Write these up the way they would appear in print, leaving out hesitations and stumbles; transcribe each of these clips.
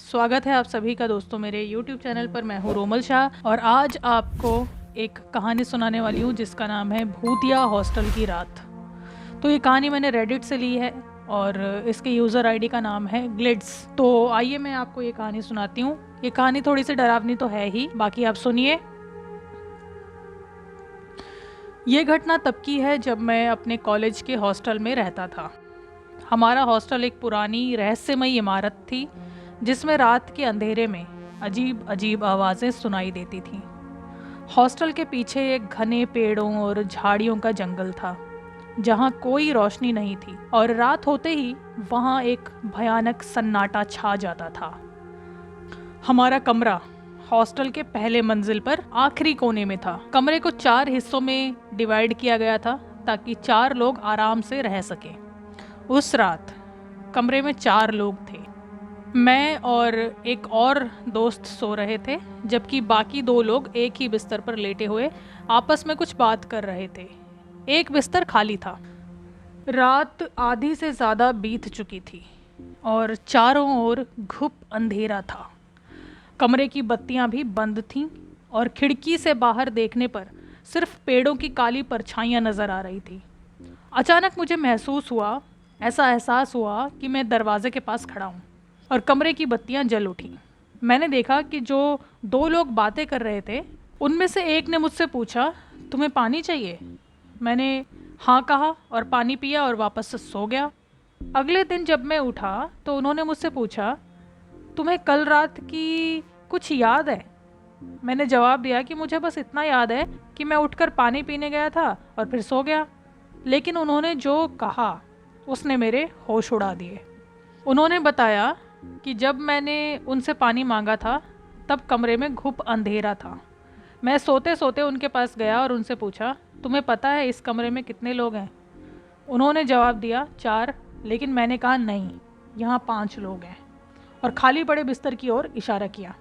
स्वागत है आप सभी का दोस्तों मेरे YouTube चैनल पर। मैं हूँ रोमल शाह और आज आपको एक कहानी सुनाने वाली हूँ जिसका नाम है भूतिया हॉस्टल की रात। तो ये कहानी मैंने रेडिट से ली है और इसके यूज़र आईडी का नाम है ग्लिड्स। तो आइए मैं आपको ये कहानी सुनाती हूँ। ये कहानी थोड़ी सी डरावनी तो है ही, बाकी आप सुनिए। ये घटना तब की है जब मैं अपने कॉलेज के हॉस्टल में रहता था। हमारा हॉस्टल एक पुरानी रहस्यमयी इमारत थी जिसमें रात के अंधेरे में अजीब अजीब आवाज़ें सुनाई देती थीं। हॉस्टल के पीछे एक घने पेड़ों और झाड़ियों का जंगल था जहाँ कोई रोशनी नहीं थी और रात होते ही वहाँ एक भयानक सन्नाटा छा जाता था। हमारा कमरा हॉस्टल के पहले मंजिल पर आखिरी कोने में था। कमरे को 4 हिस्सों में डिवाइड किया गया था ताकि 4 लोग आराम से रह सकें। उस रात कमरे में 4 लोग थे। मैं और एक और दोस्त सो रहे थे जबकि बाकी 2 लोग एक ही बिस्तर पर लेटे हुए आपस में कुछ बात कर रहे थे। एक बिस्तर खाली था। रात आधी से ज़्यादा बीत चुकी थी और चारों ओर घुप अंधेरा था। कमरे की बत्तियां भी बंद थीं और खिड़की से बाहर देखने पर सिर्फ पेड़ों की काली परछाइयां नज़र आ रही थी। अचानक मुझे ऐसा एहसास हुआ कि मैं दरवाजे के पास खड़ा हूँ और कमरे की बत्तियां जल उठीं। मैंने देखा कि जो 2 लोग बातें कर रहे थे उनमें से एक ने मुझसे पूछा, तुम्हें पानी चाहिए? मैंने हाँ कहा और पानी पिया और वापस से सो गया। अगले दिन जब मैं उठा तो उन्होंने मुझसे पूछा, तुम्हें कल रात की कुछ याद है? मैंने जवाब दिया कि मुझे बस इतना याद है कि मैं उठकर पानी पीने गया था और फिर सो गया। लेकिन उन्होंने जो कहा उसने मेरे होश उड़ा दिए। उन्होंने बताया कि जब मैंने उनसे पानी मांगा था तब कमरे में घुप अंधेरा था। मैं सोते सोते उनके पास गया और उनसे पूछा, तुम्हें पता है इस कमरे में कितने लोग हैं? उन्होंने जवाब दिया 4, लेकिन मैंने कहा नहीं, यहाँ 5 लोग हैं और खाली पड़े बिस्तर की ओर इशारा किया।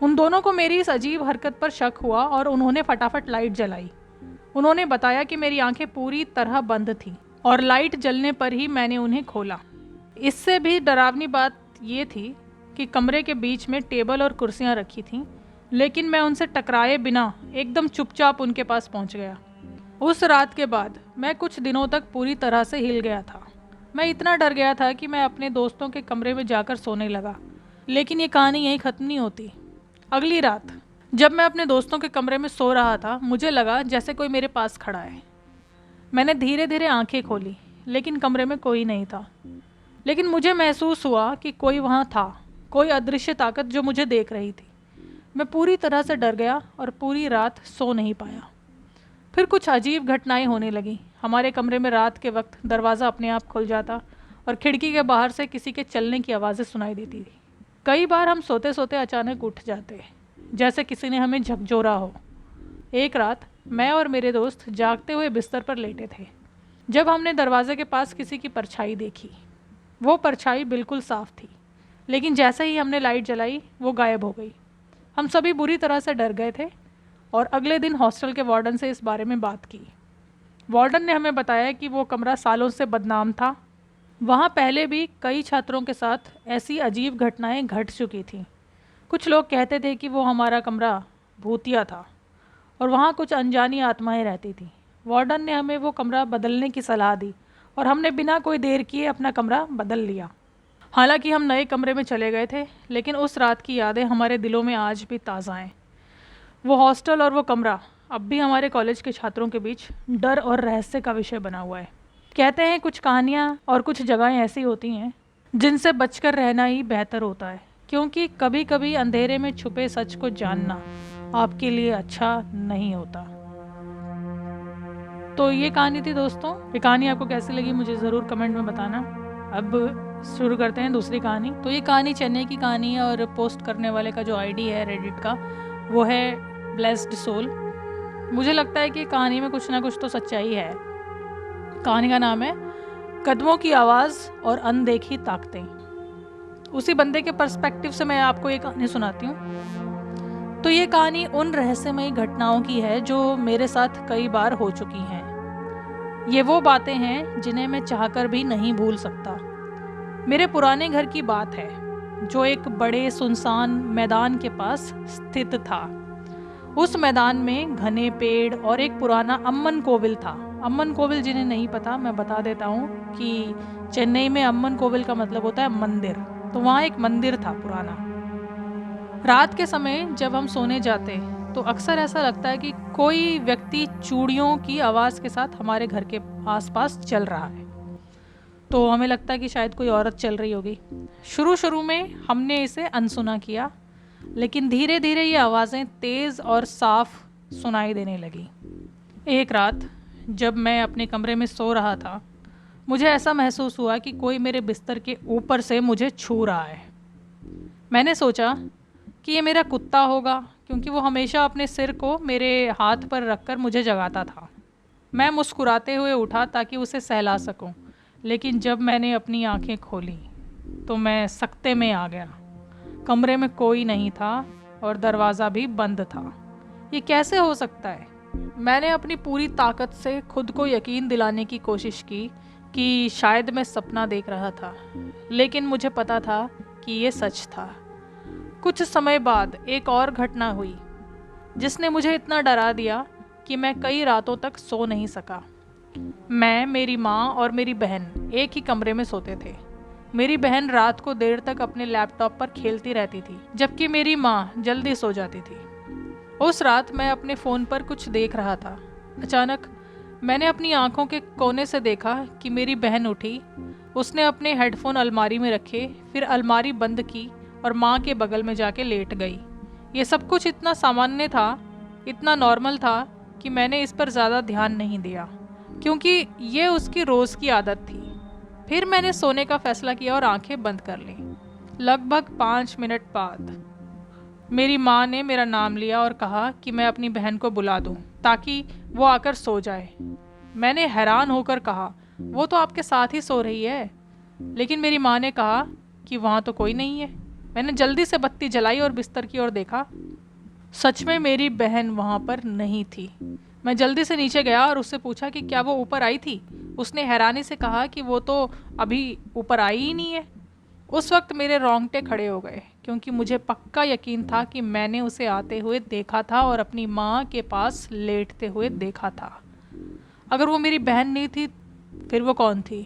उन दोनों को मेरी इस अजीब हरकत पर शक हुआ और उन्होंने फटाफट लाइट जलाई। उन्होंने बताया कि मेरी आंखें पूरी तरह बंद थीं और लाइट जलने पर ही मैंने उन्हें खोला। इससे भी डरावनी बात ये थी कि कमरे के बीच में टेबल और कुर्सियां रखी थीं, लेकिन मैं उनसे टकराए बिना एकदम चुपचाप उनके पास पहुंच गया। उस रात के बाद मैं कुछ दिनों तक पूरी तरह से हिल गया था। मैं इतना डर गया था कि मैं अपने दोस्तों के कमरे में जाकर सोने लगा। लेकिन ये कहानी यहीं ख़त्म नहीं होती। अगली रात जब मैं अपने दोस्तों के कमरे में सो रहा था, मुझे लगा जैसे कोई मेरे पास खड़ा है। मैंने धीरे धीरे आंखें खोली, लेकिन कमरे में कोई नहीं था। लेकिन मुझे महसूस हुआ कि कोई वहाँ था, कोई अदृश्य ताकत जो मुझे देख रही थी। मैं पूरी तरह से डर गया और पूरी रात सो नहीं पाया। फिर कुछ अजीब घटनाएं होने लगीं। हमारे कमरे में रात के वक्त दरवाज़ा अपने आप खुल जाता और खिड़की के बाहर से किसी के चलने की आवाज़ें सुनाई देती थी। कई बार हम सोते सोते अचानक उठ जाते, जैसे किसी ने हमें झकझोरा हो। एक रात मैं और मेरे दोस्त जागते हुए बिस्तर पर लेटे थे जब हमने दरवाजे के पास किसी की परछाई देखी। वो परछाई बिल्कुल साफ थी, लेकिन जैसे ही हमने लाइट जलाई वो गायब हो गई। हम सभी बुरी तरह से डर गए थे और अगले दिन हॉस्टल के वार्डन से इस बारे में बात की। वार्डन ने हमें बताया कि वो कमरा सालों से बदनाम था। वहाँ पहले भी कई छात्रों के साथ ऐसी अजीब घटनाएं घट चुकी थीं। कुछ लोग कहते थे कि वो हमारा कमरा भूतिया था और वहाँ कुछ अनजानी आत्माएं रहती थीं। वार्डन ने हमें वो कमरा बदलने की सलाह दी और हमने बिना कोई देर किए अपना कमरा बदल लिया। हालांकि हम नए कमरे में चले गए थे, लेकिन उस रात की यादें हमारे दिलों में आज भी ताज़ा हैं। वो हॉस्टल और वो कमरा अब भी हमारे कॉलेज के छात्रों के बीच डर और रहस्य का विषय बना हुआ है। कहते हैं कुछ कहानियाँ और कुछ जगहें ऐसी होती हैं जिनसे बचकर रहना ही बेहतर होता है, क्योंकि कभी कभी अंधेरे में छुपे सच को जानना आपके लिए अच्छा नहीं होता। तो ये कहानी थी दोस्तों। ये कहानी आपको कैसी लगी मुझे ज़रूर कमेंट में बताना। अब शुरू करते हैं दूसरी कहानी। तो ये कहानी चेन्नई की कहानी है और पोस्ट करने वाले का जो आईडी है रेडिट का वो है ब्लेस्ड सोल। मुझे लगता है कि कहानी में कुछ ना कुछ तो सच्चाई है। कहानी का नाम है कदमों की आवाज़ और अनदेखी ताकतें। उसी बंदे के पर्सपेक्टिव से मैं आपको ये कहानी सुनाती हूँ। तो ये कहानी उन रहस्यमयी घटनाओं की है जो मेरे साथ कई बार हो चुकी हैं। ये वो बातें हैं जिन्हें मैं चाहकर भी नहीं भूल सकता। मेरे पुराने घर की बात है। जो एक बड़े सुनसान मैदान के पास स्थित था। उस मैदान में घने पेड़ और एक पुराना अम्मन कोविल था। अम्मन कोविल जिन्हें नहीं पता मैं बता देता हूँ कि चेन्नई में अम्मन कोविल का मतलब होता है मंदिर। तो वहाँ एक मंदिर था पुराना। रात के समय जब हम सोने जाते तो अक्सर ऐसा लगता है कि कोई व्यक्ति चूड़ियों की आवाज़ के साथ हमारे घर के आसपास चल रहा है। तो हमें लगता है कि शायद कोई औरत चल रही होगी। शुरू शुरू में हमने इसे अनसुना किया, लेकिन धीरे धीरे ये आवाज़ें तेज़ और साफ सुनाई देने लगी। एक रात जब मैं अपने कमरे में सो रहा था, मुझे ऐसा महसूस हुआ कि कोई मेरे बिस्तर के ऊपर से मुझे छू रहा है। मैंने सोचा कि ये मेरा कुत्ता होगा, क्योंकि वो हमेशा अपने सिर को मेरे हाथ पर रखकर मुझे जगाता था। मैं मुस्कुराते हुए उठा ताकि उसे सहला सकूं, लेकिन जब मैंने अपनी आंखें खोली तो मैं सकते में आ गया। कमरे में कोई नहीं था और दरवाज़ा भी बंद था। ये कैसे हो सकता है? मैंने अपनी पूरी ताकत से खुद को यकीन दिलाने की कोशिश की कि शायद मैं सपना देख रहा था, लेकिन मुझे पता था कि ये सच था। कुछ समय बाद एक और घटना हुई जिसने मुझे इतना डरा दिया कि मैं कई रातों तक सो नहीं सका। मैं, मेरी माँ और मेरी बहन एक ही कमरे में सोते थे। मेरी बहन रात को देर तक अपने लैपटॉप पर खेलती रहती थी, जबकि मेरी माँ जल्दी सो जाती थी। उस रात मैं अपने फ़ोन पर कुछ देख रहा था। अचानक मैंने अपनी आंखों के कोने से देखा कि मेरी बहन उठी। उसने अपने हेडफोन अलमारी में रखे, फिर अलमारी बंद की और माँ के बगल में जाके लेट गई। ये सब कुछ इतना सामान्य था, इतना नॉर्मल था कि मैंने इस पर ज़्यादा ध्यान नहीं दिया, क्योंकि ये उसकी रोज़ की आदत थी। फिर मैंने सोने का फैसला किया और आंखें बंद कर ली। लगभग 5 मिनट बाद मेरी माँ ने मेरा नाम लिया और कहा कि मैं अपनी बहन को बुला दूँ ताकि वो आकर सो जाए। मैंने हैरान होकर कहा, वो तो आपके साथ ही सो रही है। लेकिन मेरी माँ ने कहा कि वहाँ तो कोई नहीं है। मैंने जल्दी से बत्ती जलाई और बिस्तर की ओर देखा। सच में मेरी बहन वहाँ पर नहीं थी। मैं जल्दी से नीचे गया और उससे पूछा कि क्या वो ऊपर आई थी। उसने हैरानी से कहा कि वो तो अभी ऊपर आई ही नहीं है। उस वक्त मेरे रोंगटे खड़े हो गए, क्योंकि मुझे पक्का यकीन था कि मैंने उसे आते हुए देखा था और अपनी माँ के पास लेटते हुए देखा था। अगर वो मेरी बहन नहीं थी, फिर वो कौन थी?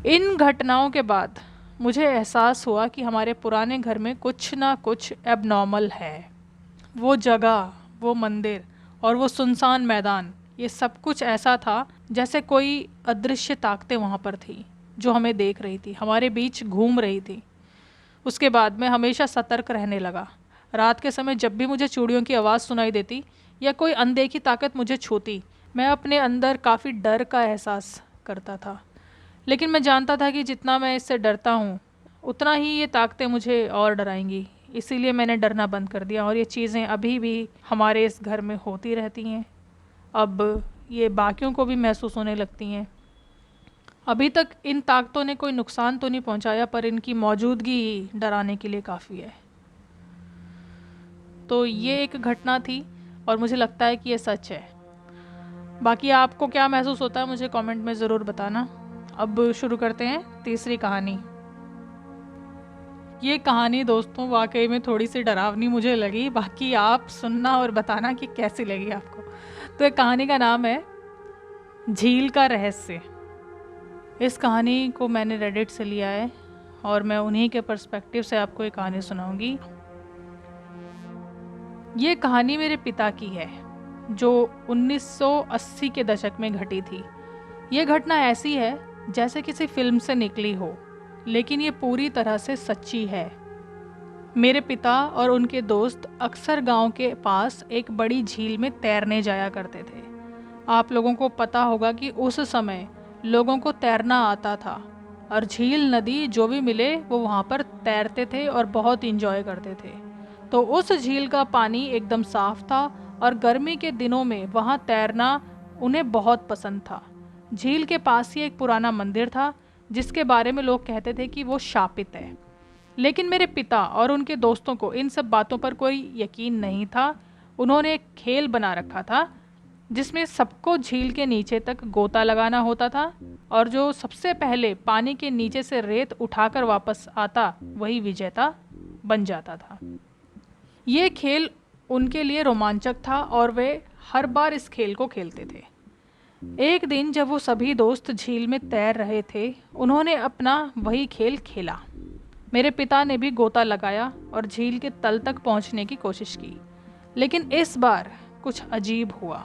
इन घटनाओं के बाद मुझे एहसास हुआ कि हमारे पुराने घर में कुछ ना कुछ एबनॉर्मल है। वो जगह, वो मंदिर और वो सुनसान मैदान, ये सब कुछ ऐसा था जैसे कोई अदृश्य ताकतें वहाँ पर थी जो हमें देख रही थी, हमारे बीच घूम रही थी। उसके बाद मैं हमेशा सतर्क रहने लगा। रात के समय जब भी मुझे चूड़ियों की आवाज़ सुनाई देती या कोई अनदेखी ताकत मुझे छूती, मैं अपने अंदर काफ़ी डर का एहसास करता था। लेकिन मैं जानता था कि जितना मैं इससे डरता हूँ, उतना ही ये ताकतें मुझे और डराएंगी। इसीलिए मैंने डरना बंद कर दिया और ये चीज़ें अभी भी हमारे इस घर में होती रहती हैं। अब ये बाकियों को भी महसूस होने लगती हैं। अभी तक इन ताकतों ने कोई नुकसान तो नहीं पहुंचाया, पर इनकी मौजूदगी ही डराने के लिए काफ़ी है। तो ये एक घटना थी और मुझे लगता है कि ये सच है। बाकी आपको क्या महसूस होता है मुझे कमेंट में ज़रूर बताना। अब शुरू करते हैं तीसरी कहानी। ये कहानी दोस्तों वाकई में थोड़ी सी डरावनी मुझे लगी, बाकी आप सुनना और बताना कि कैसी लगी आपको। तो एक कहानी का नाम है झील का रहस्य। इस कहानी को मैंने रेडिट से लिया है और मैं उन्हीं के पर्सपेक्टिव से आपको ये कहानी सुनाऊंगी। ये कहानी मेरे पिता की है जो 1980 के दशक में घटी थी। ये घटना ऐसी है जैसे किसी फिल्म से निकली हो, लेकिन ये पूरी तरह से सच्ची है। मेरे पिता और उनके दोस्त अक्सर गांव के पास एक बड़ी झील में तैरने जाया करते थे। आप लोगों को पता होगा कि उस समय लोगों को तैरना आता था और झील, नदी जो भी मिले वो वहाँ पर तैरते थे और बहुत इंजॉय करते थे। तो उस झील का पानी एकदम साफ था और गर्मी के दिनों में वहाँ तैरना उन्हें बहुत पसंद था। झील के पास ही एक पुराना मंदिर था जिसके बारे में लोग कहते थे कि वो शापित है। लेकिन मेरे पिता और उनके दोस्तों को इन सब बातों पर कोई यकीन नहीं था। उन्होंने एक खेल बना रखा था जिसमें सबको झील के नीचे तक गोता लगाना होता था और जो सबसे पहले पानी के नीचे से रेत उठाकर वापस आता वही विजेता बन जाता था। ये खेल उनके लिए रोमांचक था और वे हर बार इस खेल को खेलते थे। एक दिन जब वो सभी दोस्त झील में तैर रहे थे, उन्होंने अपना वही खेल खेला। मेरे पिता ने भी गोता लगाया और झील के तल तक पहुंचने की कोशिश की, लेकिन इस बार कुछ अजीब हुआ।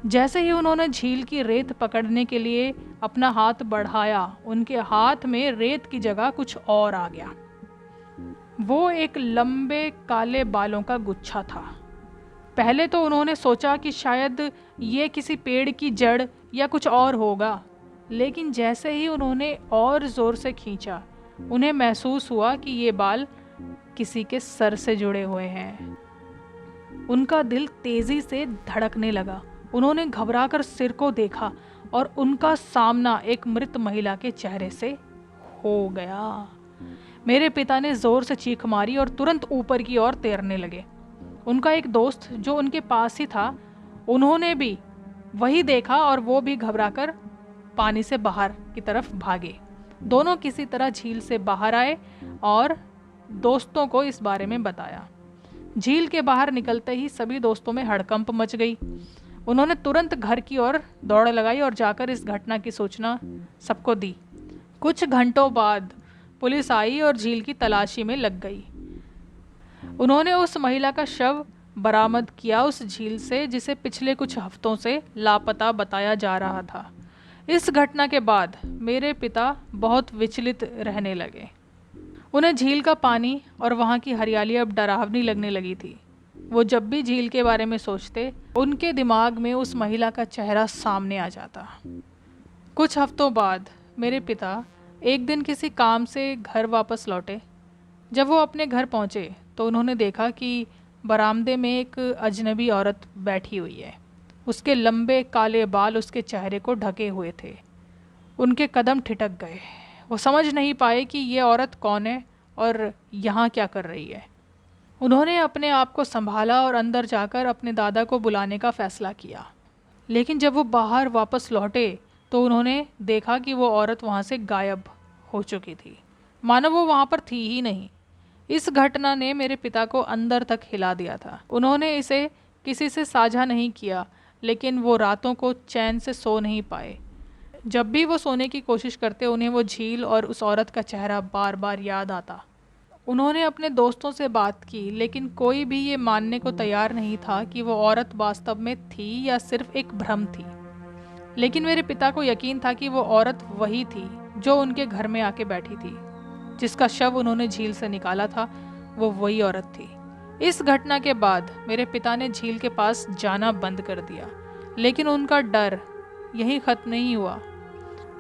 जैसे ही उन्होंने झील की रेत पकड़ने के लिए अपना हाथ बढ़ाया, उनके हाथ में रेत की जगह कुछ और आ गया। वो एक लंबे काले बालों का गुच्छा था। पहले तो उन्होंने सोचा कि शायद ये किसी पेड़ की जड़ या कुछ और होगा, लेकिन जैसे ही उन्होंने और ज़ोर से खींचा, उन्हें महसूस हुआ कि ये बाल किसी के सर से जुड़े हुए हैं। उनका दिल तेजी से धड़कने लगा। उन्होंने घबराकर सिर को देखा और उनका सामना एक मृत महिला के चेहरे से हो गया। मेरे पिता ने जोर से चीख मारी और तुरंत ऊपर की ओर तैरने लगे। उनका एक दोस्त जो उनके पास ही था, उन्होंने भी वही देखा और वो भी घबराकर पानी से बाहर की तरफ भागे। दोनों किसी तरह झील से बाहर आए और दोस्तों को इस बारे में बताया। झील के बाहर निकलते ही सभी दोस्तों में हड़कंप मच गई। उन्होंने तुरंत घर की ओर दौड़ लगाई और जाकर इस घटना की सूचना सबको दी। कुछ घंटों बाद पुलिस आई और झील की तलाशी में लग गई। उन्होंने उस महिला का शव बरामद किया उस झील से, जिसे पिछले कुछ हफ्तों से लापता बताया जा रहा था। इस घटना के बाद मेरे पिता बहुत विचलित रहने लगे। उन्हें झील का पानी और वहाँ की हरियाली अब डरावनी लगने लगी थी। वो जब भी झील के बारे में सोचते, उनके दिमाग में उस महिला का चेहरा सामने आ जाता। कुछ हफ्तों बाद मेरे पिता एक दिन किसी काम से घर वापस लौटे। जब वो अपने घर पहुँचे तो उन्होंने देखा कि बरामदे में एक अजनबी औरत बैठी हुई है। उसके लंबे काले बाल उसके चेहरे को ढके हुए थे। उनके कदम ठिठक गए। वो समझ नहीं पाए कि ये औरत कौन है और यहाँ क्या कर रही है। उन्होंने अपने आप को संभाला और अंदर जाकर अपने दादा को बुलाने का फ़ैसला किया। लेकिन जब वो बाहर वापस लौटे तो उन्होंने देखा कि वो औरत वहाँ से गायब हो चुकी थी, मानो वो वहाँ पर थी ही नहीं। इस घटना ने मेरे पिता को अंदर तक हिला दिया था। उन्होंने इसे किसी से साझा नहीं किया, लेकिन वो रातों को चैन से सो नहीं पाए। जब भी वो सोने की कोशिश करते, उन्हें वो झील और उस औरत का चेहरा बार बार याद आता। उन्होंने अपने दोस्तों से बात की, लेकिन कोई भी ये मानने को तैयार नहीं था कि वो औरत वास्तव में थी या सिर्फ एक भ्रम थी। लेकिन मेरे पिता को यकीन था कि वो औरत वही थी जो उनके घर में आके बैठी थी। जिसका शव उन्होंने झील से निकाला था, वो वही औरत थी। इस घटना के बाद मेरे पिता ने झील के पास जाना बंद कर दिया, लेकिन उनका डर यहीं ख़त्म नहीं हुआ।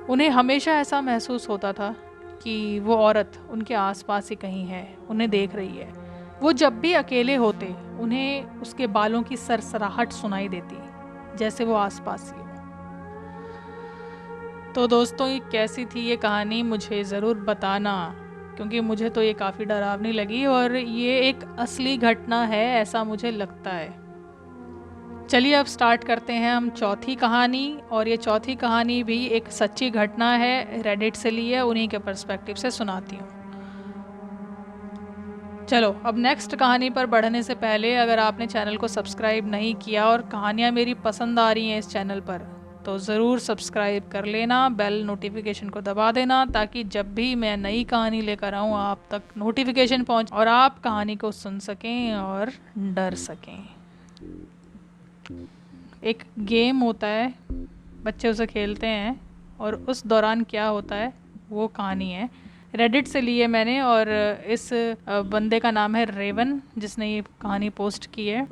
उन्हें हमेशा ऐसा महसूस होता था कि वो औरत उनके आसपास ही कहीं है, उन्हें देख रही है। वो जब भी अकेले होते, उन्हें उसके बालों की सरसराहट सुनाई देती, जैसे वो आसपास ही हो। तो दोस्तों, ये कैसी थी ये कहानी, मुझे ज़रूर बताना, क्योंकि मुझे तो ये काफ़ी डरावनी लगी और ये एक असली घटना है, ऐसा मुझे लगता है। चलिए अब स्टार्ट करते हैं हम चौथी कहानी, और ये चौथी कहानी भी एक सच्ची घटना है, रेडिट से ली है, उन्हीं के पर्सपेक्टिव से सुनाती हूँ। चलो अब नेक्स्ट कहानी पर बढ़ने से पहले, अगर आपने चैनल को सब्सक्राइब नहीं किया और कहानियाँ मेरी पसंद आ रही हैं इस चैनल पर, तो ज़रूर सब्सक्राइब कर लेना, बेल नोटिफिकेशन को दबा देना, ताकि जब भी मैं नई कहानी लेकर आऊँ आप तक नोटिफिकेशन पहुँच और आप कहानी को सुन सकें और डर सकें। एक गेम होता है, बच्चे उसे खेलते हैं, और उस दौरान क्या होता है वो कहानी है। रेडिट से ली है मैंने, और इस बंदे का नाम है रेवन, जिसने ये कहानी पोस्ट की है।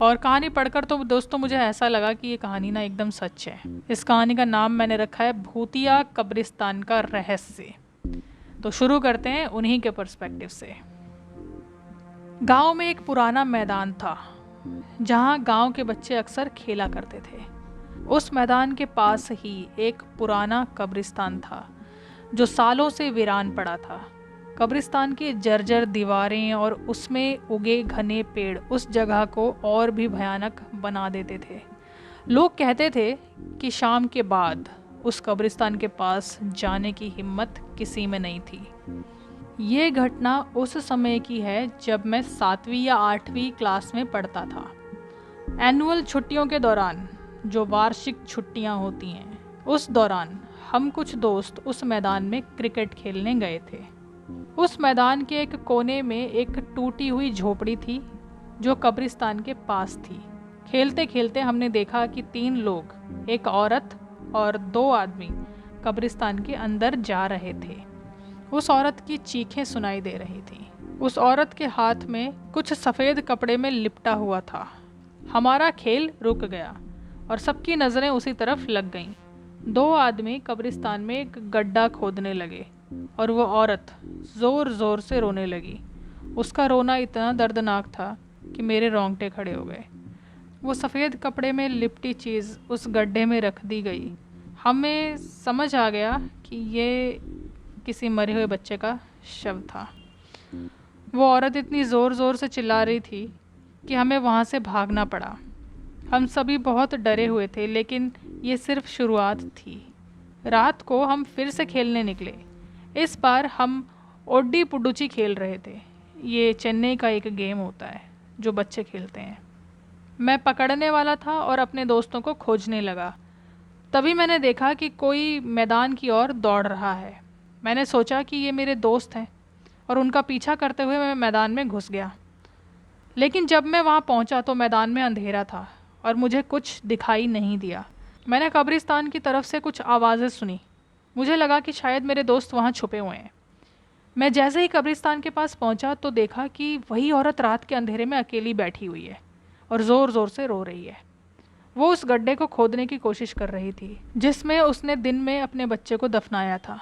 और कहानी पढ़कर तो दोस्तों मुझे ऐसा लगा कि ये कहानी ना एकदम सच है। इस कहानी का नाम मैंने रखा है भूतिया कब्रिस्तान का रहस्य। तो शुरू करते हैं उन्हीं के पर्सपेक्टिव से। गांव में एक पुराना मैदान था, जहां गांव के बच्चे अक्सर खेला करते थे। उस मैदान के पास ही एक पुराना कब्रिस्तान था, जो सालों से वीरान पड़ा था। कब्रिस्तान की जर्जर दीवारें और उसमें उगे घने पेड़ उस जगह को और भी भयानक बना देते थे। लोग कहते थे कि शाम के बाद उस कब्रिस्तान के पास जाने की हिम्मत किसी में नहीं थी। ये घटना उस समय की है जब मैं 7वीं या 8वीं क्लास में पढ़ता था। एनुअल छुट्टियों के दौरान, जो वार्षिक छुट्टियां होती हैं, उस दौरान हम कुछ दोस्त उस मैदान में क्रिकेट खेलने गए थे। उस मैदान के एक कोने में एक टूटी हुई झोपड़ी थी जो कब्रिस्तान के पास थी। खेलते खेलते हमने देखा कि 3 लोग, एक औरत और 2 आदमी कब्रिस्तान के अंदर जा रहे थे। उस औरत की चीखें सुनाई दे रही थी। उस औरत के हाथ में कुछ सफ़ेद कपड़े में लिपटा हुआ था। हमारा खेल रुक गया और सबकी नज़रें उसी तरफ लग गईं। 2 आदमी कब्रिस्तान में एक गड्ढा खोदने लगे और वो औरत ज़ोर ज़ोर से रोने लगी। उसका रोना इतना दर्दनाक था कि मेरे रोंगटे खड़े हो गए। वो सफ़ेद कपड़े में लिपटी चीज़ उस गड्ढे में रख दी गई। हमें समझ आ गया कि ये किसी मरे हुए बच्चे का शव था। वो औरत इतनी ज़ोर ज़ोर से चिल्ला रही थी कि हमें वहाँ से भागना पड़ा। हम सभी बहुत डरे हुए थे, लेकिन ये सिर्फ शुरुआत थी। रात को हम फिर से खेलने निकले। इस बार हम ओड्डी पुडुची खेल रहे थे। ये चेन्नई का एक गेम होता है जो बच्चे खेलते हैं। मैं पकड़ने वाला था और अपने दोस्तों को खोजने लगा। तभी मैंने देखा कि कोई मैदान की ओर दौड़ रहा है। मैंने सोचा कि ये मेरे दोस्त हैं और उनका पीछा करते हुए मैं मैदान में घुस गया। लेकिन जब मैं वहाँ पहुँचा तो मैदान में अंधेरा था और मुझे कुछ दिखाई नहीं दिया। मैंने कब्रिस्तान की तरफ से कुछ आवाज़ें सुनी। मुझे लगा कि शायद मेरे दोस्त वहाँ छुपे हुए हैं। मैं जैसे ही कब्रिस्तान के पास पहुँचा तो देखा कि वही औरत रात के अंधेरे में अकेली बैठी हुई है और ज़ोर ज़ोर से रो रही है। वो उस गड्ढे को खोदने की कोशिश कर रही थी जिसमें उसने दिन में अपने बच्चे को दफनाया था।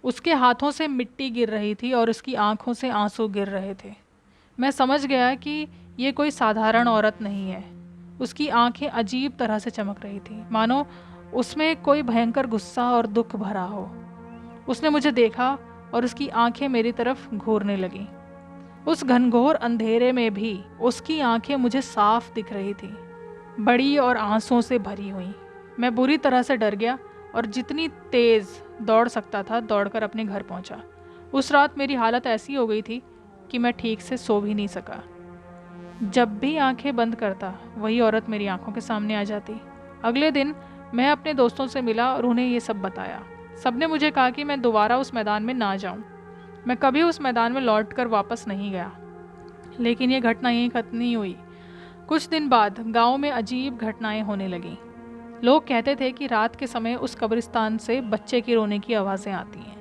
उसके हाथों से मिट्टी गिर रही थी और उसकी आंखों से आंसू गिर रहे थे। मैं समझ गया कि ये कोई साधारण औरत नहीं है। उसकी आंखें अजीब तरह से चमक रही थी, मानो उसमें कोई भयंकर गुस्सा और दुख भरा हो। उसने मुझे देखा और उसकी आंखें मेरी तरफ घूरने लगीं। उस घनघोर अंधेरे में भी उसकी आंखें मुझे साफ दिख रही थी, बड़ी और आंसुओं से भरी हुई। मैं बुरी तरह से डर गया और जितनी तेज़ दौड़ सकता था दौड़कर अपने घर पहुंचा। उस रात मेरी हालत ऐसी हो गई थी कि मैं ठीक से सो भी नहीं सका। जब भी आंखें बंद करता वही औरत मेरी आंखों के सामने आ जाती। अगले दिन मैं अपने दोस्तों से मिला और उन्हें ये सब बताया। सबने मुझे कहा कि मैं दोबारा उस मैदान में ना जाऊं। मैं कभी उस मैदान में लौटकर वापस नहीं गया। लेकिन ये घटना यहीं खत्म नहीं हुई। कुछ दिन बाद गांव में अजीब घटनाएं होने लगीं। लोग कहते थे कि रात के समय उस कब्रिस्तान से बच्चे की रोने की आवाज़ें आती हैं।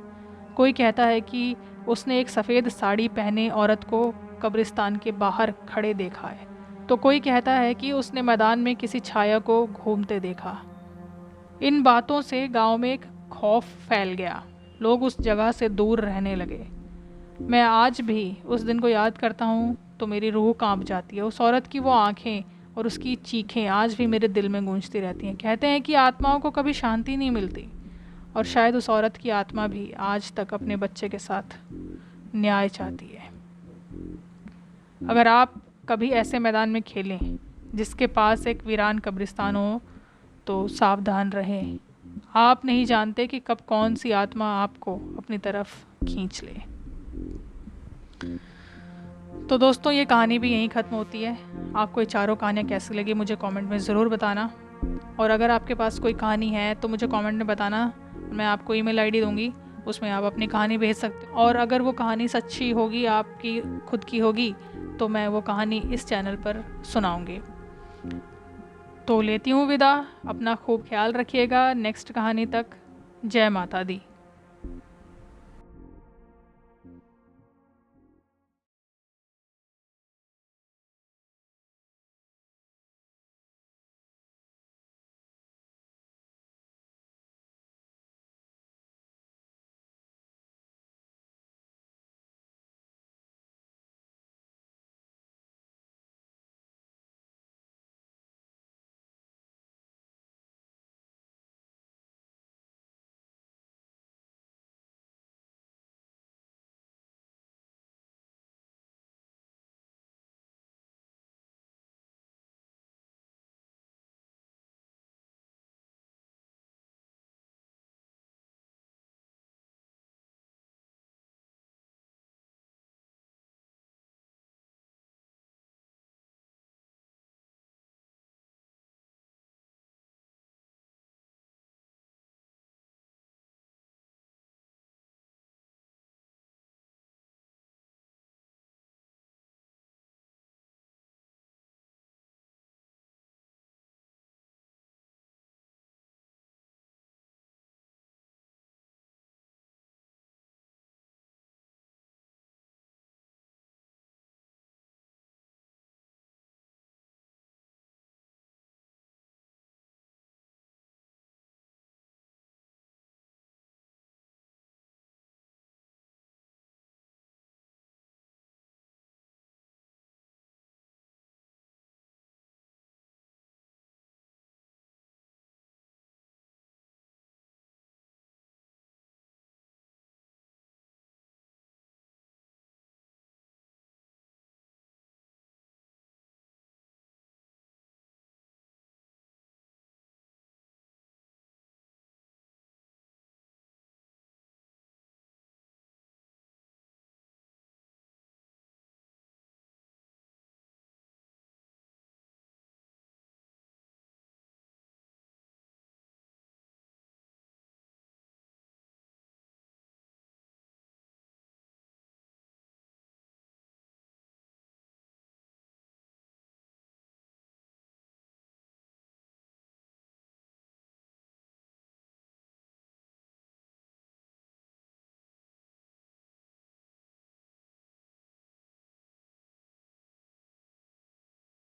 कोई कहता है कि उसने एक सफ़ेद साड़ी पहने औरत को कब्रिस्तान के बाहर खड़े देखा है, तो कोई कहता है कि उसने मैदान में किसी छाया को घूमते देखा। इन बातों से गांव में एक खौफ फैल गया। लोग उस जगह से दूर रहने लगे। मैं आज भी उस दिन को याद करता हूँ तो मेरी रूह कांप जाती है। उस औरत की वो आंखें और उसकी चीखें आज भी मेरे दिल में गूंजती रहती हैं। कहते हैं कि आत्माओं को कभी शांति नहीं मिलती, और शायद उस औरत की आत्मा भी आज तक अपने बच्चे के साथ न्याय चाहती है। अगर आप कभी ऐसे मैदान में खेलें जिसके पास एक वीरान कब्रिस्तान हो तो सावधान रहें। आप नहीं जानते कि कब कौन सी आत्मा आपको अपनी तरफ खींच ले। तो दोस्तों, ये कहानी भी यहीं ख़त्म होती है। आपको ये चारों कहानियाँ कैसी लगी मुझे कमेंट में ज़रूर बताना, और अगर आपके पास कोई कहानी है तो मुझे कमेंट में बताना। मैं आपको ईमेल आईडी दूंगी, उसमें आप अपनी कहानी भेज सकते हो। और अगर वो कहानी सच्ची होगी, आपकी खुद की होगी, तो मैं वो कहानी इस चैनल पर सुनाऊंगी। तो लेती हूँ विदा। अपना खूब ख्याल रखिएगा। नेक्स्ट कहानी तक, जय माता दी।